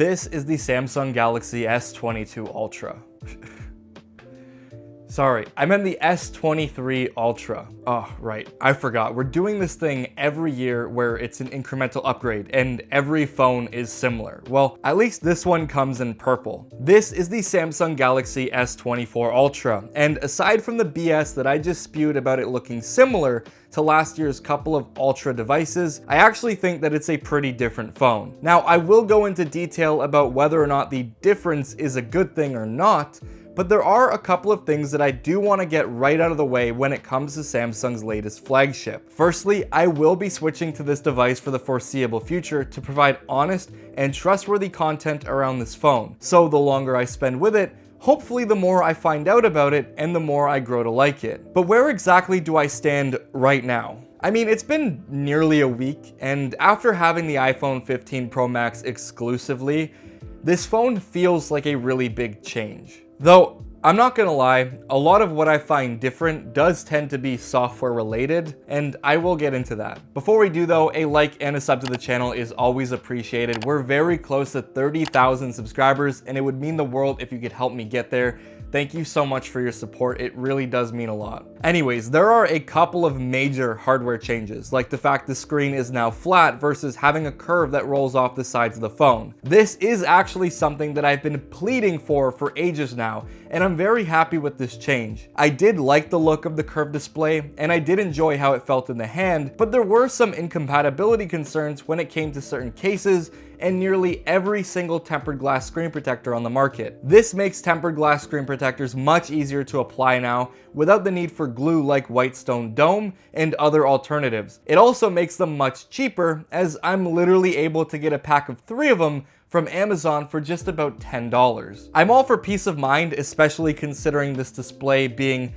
This is the Samsung Galaxy S22 Ultra. Sorry, I meant the S23 Ultra. Oh, right, I forgot. We're doing this thing every year where it's an incremental upgrade and every phone is similar. Well, at least this one comes in purple. This is the Samsung Galaxy S24 Ultra, and aside from the BS that I just spewed about it looking similar to last year's couple of Ultra devices, I actually think that it's a pretty different phone. Now, I will go into detail about whether or not the difference is a good thing or not, but there are a couple of things that I do want to get right out of the way when it comes to Samsung's latest flagship. Firstly, I will be switching to this device for the foreseeable future to provide honest and trustworthy content around this phone. So the longer I spend with it, hopefully the more I find out about it and the more I grow to like it. But where exactly do I stand right now? I mean, it's been nearly a week, and after having the iPhone 15 Pro Max exclusively, this phone feels like a really big change. Though, I'm not gonna lie, a lot of what I find different does tend to be software related, and I will get into that. Before we do though, a like and a sub to the channel is always appreciated. We're very close to 30,000 subscribers, and it would mean the world if you could help me get there. Thank you so much for your support, it really does mean a lot. Anyways, there are a couple of major hardware changes, like the fact the screen is now flat versus having a curve that rolls off the sides of the phone. This is actually something that I've been pleading for ages now, and I'm very happy with this change. I did like the look of the curved display, and I did enjoy how it felt in the hand, but there were some incompatibility concerns when it came to certain cases and nearly every single tempered glass screen protector on the market. This makes tempered glass screen protectors much easier to apply now without the need for glue like Whitestone Dome and other alternatives. It also makes them much cheaper, as I'm literally able to get a pack of 3 of them from Amazon for just about $10. I'm all for peace of mind, especially considering this display being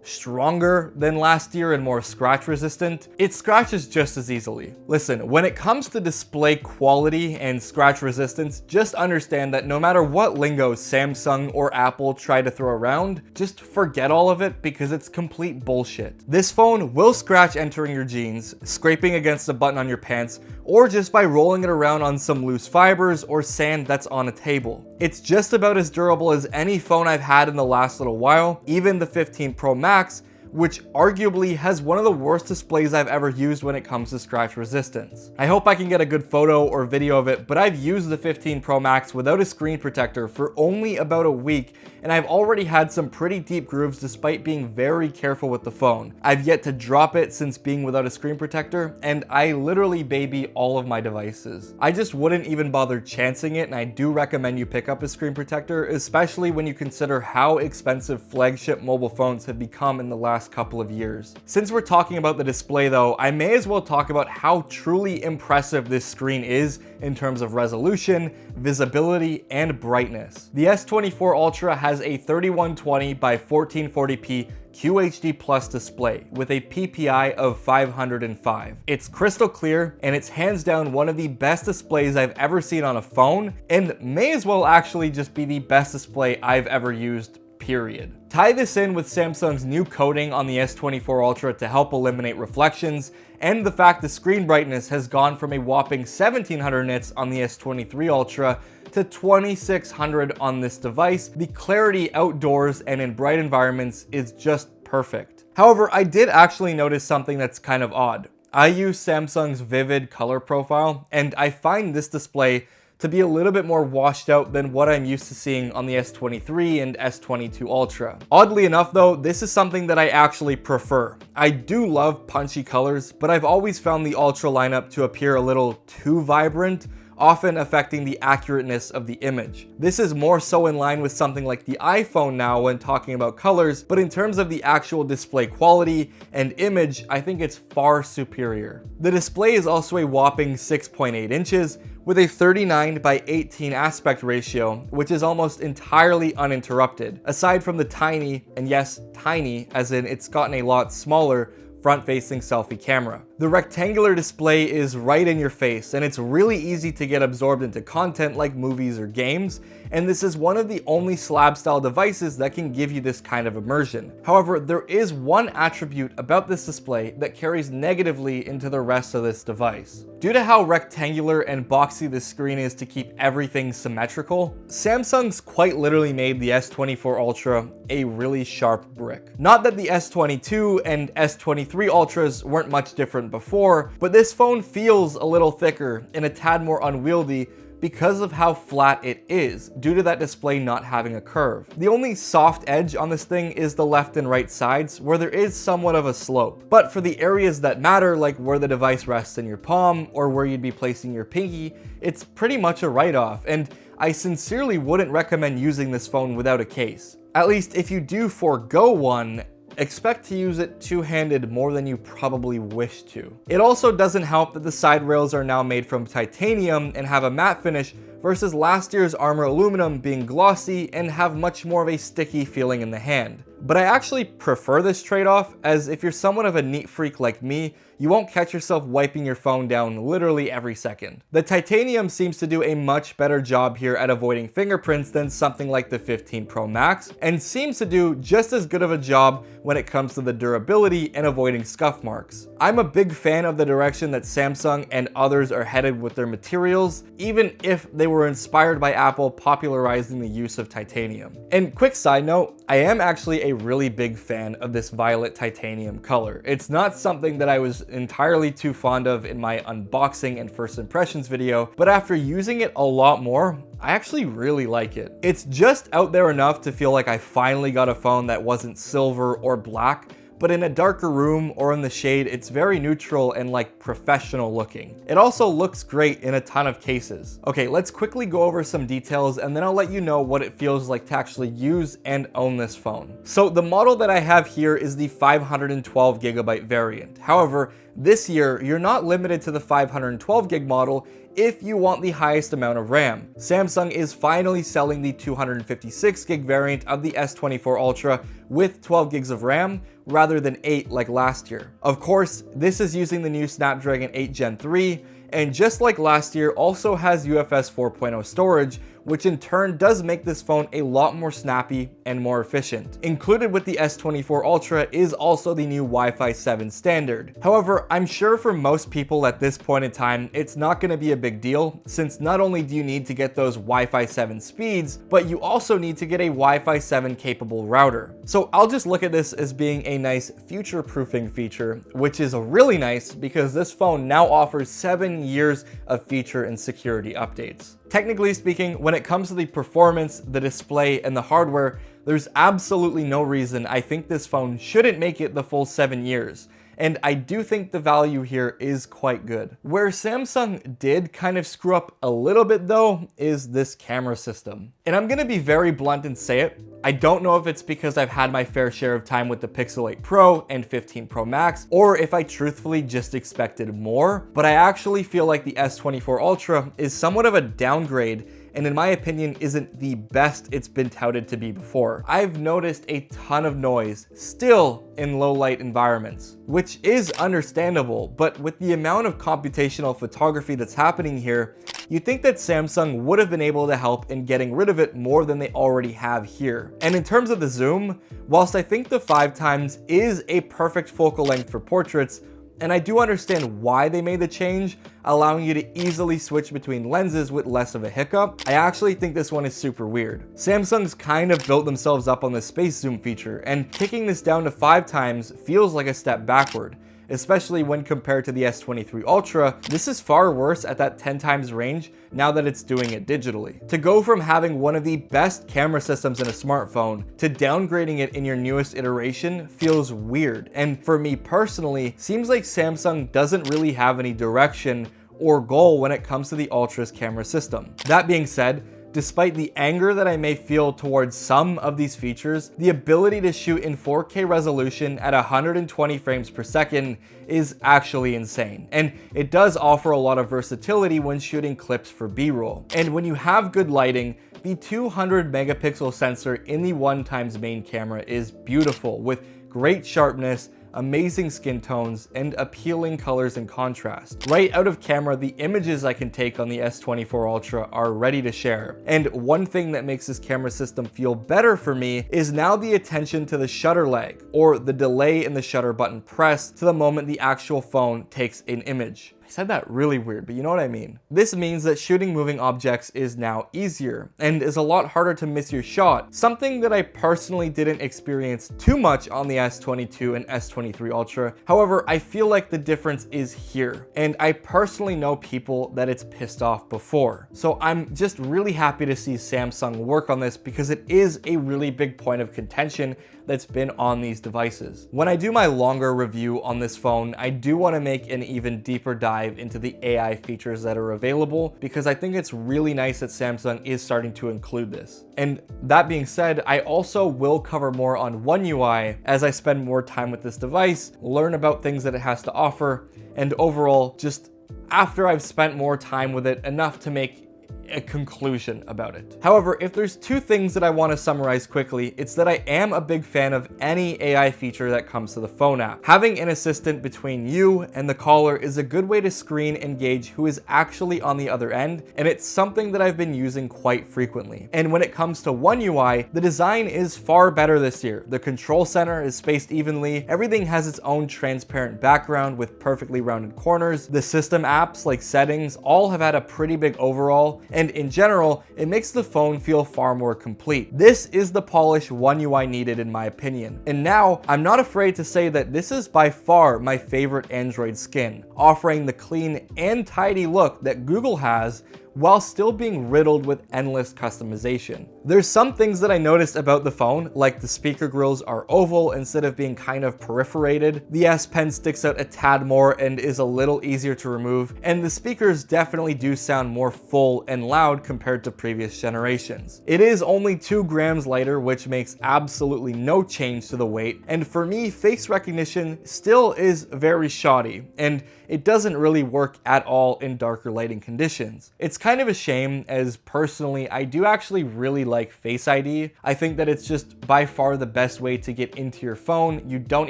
stronger than last year and more scratch resistant. It scratches just as easily. Listen, when it comes to display quality and scratch resistance, just understand that no matter what lingo Samsung or Apple try to throw around, just forget all of it because it's complete bullshit. This phone will scratch entering your jeans, scraping against a button on your pants, or just by rolling it around on some loose fibers or sand that's on a table. It's just about as durable as any phone I've had in the last little while, even the 15 Pro Max, which arguably has one of the worst displays I've ever used when it comes to scratch resistance. I hope I can get a good photo or video of it, but I've used the 15 Pro Max without a screen protector for only about a week, and I've already had some pretty deep grooves despite being very careful with the phone. I've yet to drop it since being without a screen protector, and I literally baby all of my devices. I just wouldn't even bother chancing it, and I do recommend you pick up a screen protector, especially when you consider how expensive flagship mobile phones have become in the last couple of years. Since we're talking about the display though, I may as well talk about how truly impressive this screen is in terms of resolution, visibility, and brightness. The S24 Ultra has a 3120 by 1440p QHD Plus display with a PPI of 505. It's crystal clear, and it's hands down one of the best displays I've ever seen on a phone, and may as well actually just be the best display I've ever used, period. Tie this in with Samsung's new coating on the S24 Ultra to help eliminate reflections, and the fact the screen brightness has gone from a whopping 1700 nits on the S23 Ultra to 2600 on this device. The clarity outdoors and in bright environments is just perfect. However, I did actually notice something that's kind of odd. I use Samsung's vivid color profile, and I find this display to be a little bit more washed out than what I'm used to seeing on the S23 and S22 Ultra. Oddly enough though, this is something that I actually prefer. I do love punchy colors, but I've always found the Ultra lineup to appear a little too vibrant, often affecting the accurateness of the image. This is more so in line with something like the iPhone now when talking about colors, but in terms of the actual display quality and image, I think it's far superior. The display is also a whopping 6.8 inches, with a 39 by 18 aspect ratio, which is almost entirely uninterrupted, aside from the tiny, and yes, tiny, as in it's gotten a lot smaller, front-facing selfie camera. The rectangular display is right in your face, and it's really easy to get absorbed into content like movies or games, and this is one of the only slab-style devices that can give you this kind of immersion. However, there is one attribute about this display that carries negatively into the rest of this device. Due to how rectangular and boxy this screen is to keep everything symmetrical, Samsung's quite literally made the S24 Ultra a really sharp brick. Not that the S22 and S23 Ultras weren't much different before, but this phone feels a little thicker and a tad more unwieldy because of how flat it is, due to that display not having a curve. The only soft edge on this thing is the left and right sides, where there is somewhat of a slope. But for the areas that matter, like where the device rests in your palm or where you'd be placing your pinky, it's pretty much a write-off, and I sincerely wouldn't recommend using this phone without a case. At least if you do forego one, expect to use it two-handed more than you probably wish to. It also doesn't help that the side rails are now made from titanium and have a matte finish versus last year's armor aluminum being glossy and have much more of a sticky feeling in the hand. But I actually prefer this trade-off, as if you're somewhat of a neat freak like me, you won't catch yourself wiping your phone down literally every second. The titanium seems to do a much better job here at avoiding fingerprints than something like the 15 Pro Max, and seems to do just as good of a job when it comes to the durability and avoiding scuff marks. I'm a big fan of the direction that Samsung and others are headed with their materials, even if they were inspired by Apple popularizing the use of titanium. And quick side note, I am actually a really big fan of this violet titanium color. It's not something that I was entirely too fond of in my unboxing and first impressions video, but after using it a lot more, I actually really like it. It's just out there enough to feel like I finally got a phone that wasn't silver or black, but in a darker room or in the shade, it's very neutral and like professional looking. It also looks great in a ton of cases. Okay, let's quickly go over some details and then I'll let you know what it feels like to actually use and own this phone. So the model that I have here is the 512GB variant. However, this year, you're not limited to the 512 gig model if you want the highest amount of RAM. Samsung is finally selling the 256 gig variant of the S24 Ultra with 12 gigs of RAM rather than 8 like last year. Of course, this is using the new Snapdragon 8 Gen 3, and just like last year, also has UFS 4.0 storage, which in turn does make this phone a lot more snappy and more efficient. Included with the S24 Ultra is also the new Wi-Fi 7 standard. However, I'm sure for most people at this point in time, it's not going to be a big deal, since not only do you need to get those Wi-Fi 7 speeds, but you also need to get a Wi-Fi 7 capable router. So I'll just look at this as being a nice future-proofing feature, which is really nice because this phone now offers 7 years of feature and security updates. Technically speaking, when it comes to the performance, the display, and the hardware, there's absolutely no reason I think this phone shouldn't make it the full 7 years. And I do think the value here is quite good. Where Samsung did kind of screw up a little bit though, is this camera system. And I'm gonna be very blunt and say it, I don't know if it's because I've had my fair share of time with the Pixel 8 Pro and 15 Pro Max, or if I truthfully just expected more, but I actually feel like the S24 Ultra is somewhat of a downgrade, and in my opinion isn't the best it's been touted to be before. I've noticed a ton of noise still in low light environments, which is understandable, but with the amount of computational photography that's happening here, you'd think that Samsung would have been able to help in getting rid of it more than they already have here. And in terms of the zoom, whilst I think the 5x is a perfect focal length for portraits, and I do understand why they made the change, allowing you to easily switch between lenses with less of a hiccup, I actually think this one is super weird. Samsung's kind of built themselves up on the space zoom feature, and kicking this down to 5x feels like a step backward. Especially when compared to the S23 Ultra, this is far worse at that 10x range now that it's doing it digitally. To go from having one of the best camera systems in a smartphone to downgrading it in your newest iteration feels weird. And for me personally, seems like Samsung doesn't really have any direction or goal when it comes to the Ultra's camera system. That being said, despite the anger that I may feel towards some of these features, the ability to shoot in 4K resolution at 120 frames per second is actually insane. And it does offer a lot of versatility when shooting clips for B-roll. And when you have good lighting, the 200 megapixel sensor in the 1x main camera is beautiful with great sharpness, amazing skin tones, and appealing colors and contrast. Right out of camera, the images I can take on the S24 Ultra are ready to share. And one thing that makes this camera system feel better for me is now the attention to the shutter lag, or the delay in the shutter button press to the moment the actual phone takes an image. I said that really weird, but you know what I mean. This means that shooting moving objects is now easier and is a lot harder to miss your shot, something that I personally didn't experience too much on the S22 and S23 Ultra. However, I feel like the difference is here, and I personally know people that it's pissed off before. So I'm just really happy to see Samsung work on this because it is a really big point of contention that's been on these devices. When I do my longer review on this phone, I do want to make an even deeper dive into the AI features that are available because I think it's really nice that Samsung is starting to include this. And that being said, I also will cover more on One UI as I spend more time with this device, learn about things that it has to offer, and overall, just after I've spent more time with it, enough to make a conclusion about it. However, if there's two things that I want to summarize quickly, it's that I am a big fan of any AI feature that comes to the phone app. Having an assistant between you and the caller is a good way to screen and gauge who is actually on the other end, and it's something that I've been using quite frequently. And when it comes to One UI, the design is far better this year. The control center is spaced evenly, everything has its own transparent background with perfectly rounded corners. The system apps like settings all have had a pretty big overhaul, and in general, it makes the phone feel far more complete. This is the polish One UI needed in my opinion. And now, I'm not afraid to say that this is by far my favorite Android skin, offering the clean and tidy look that Google has while still being riddled with endless customization. There's some things that I noticed about the phone, like the speaker grills are oval instead of being kind of perforated. The S Pen sticks out a tad more and is a little easier to remove, and the speakers definitely do sound more full and loud compared to previous generations. It is only 2 grams lighter, which makes absolutely no change to the weight, and for me, face recognition still is very shoddy, and it doesn't really work at all in darker lighting conditions. It's kind of a shame, as personally I do actually really like Face ID. I think that it's just by far the best way to get into your phone. You don't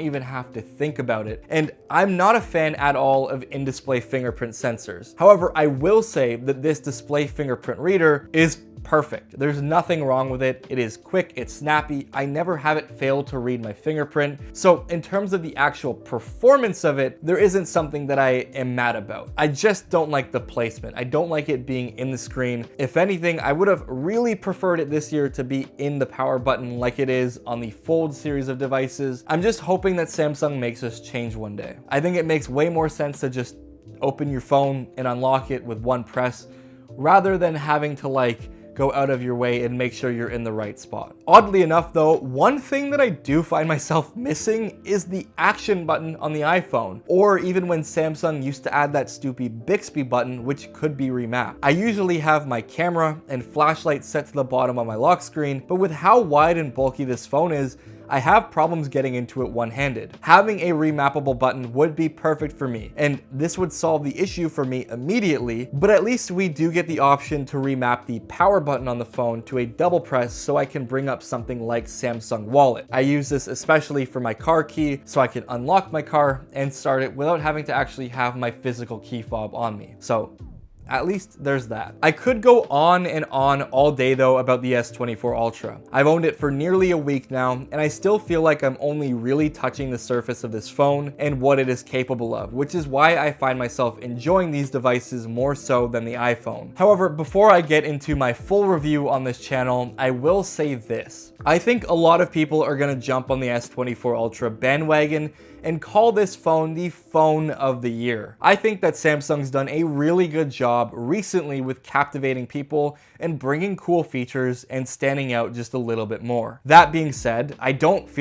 even have to think about it. And I'm not a fan at all of in-display fingerprint sensors. However, I will say that this display fingerprint reader is perfect. There's nothing wrong with it. It is quick, it's snappy. I never have it fail to read my fingerprint. So in terms of the actual performance of it, there isn't something that I am mad about. I just don't like the placement. I don't like it being in the screen. If anything, I would have really preferred it this year to be in the power button like it is on the Fold series of devices. I'm just hoping that Samsung makes this change one day. I think it makes way more sense to just open your phone and unlock it with one press rather than having to go out of your way and make sure you're in the right spot. Oddly enough though, one thing that I do find myself missing is the action button on the iPhone, or even when Samsung used to add that stupid Bixby button, which could be remapped. I usually have my camera and flashlight set to the bottom of my lock screen, but with how wide and bulky this phone is, I have problems getting into it one-handed. Having a remappable button would be perfect for me, and this would solve the issue for me immediately, but at least we do get the option to remap the power button on the phone to a double press so I can bring up something like Samsung Wallet. I use this especially for my car key so I can unlock my car and start it without having to actually have my physical key fob on me. So at least there's that. I could go on and on all day though about the S24 Ultra. I've owned it for nearly a week now, and I still feel like I'm only really touching the surface of this phone and what it is capable of, which is why I find myself enjoying these devices more so than the iPhone. However, before I get into my full review on this channel, I will say this. I think a lot of people are gonna jump on the S24 Ultra bandwagon and call this phone the phone of the year. I think that Samsung's done a really good job recently with captivating people and bringing cool features and standing out just a little bit more. That being said, I don't feel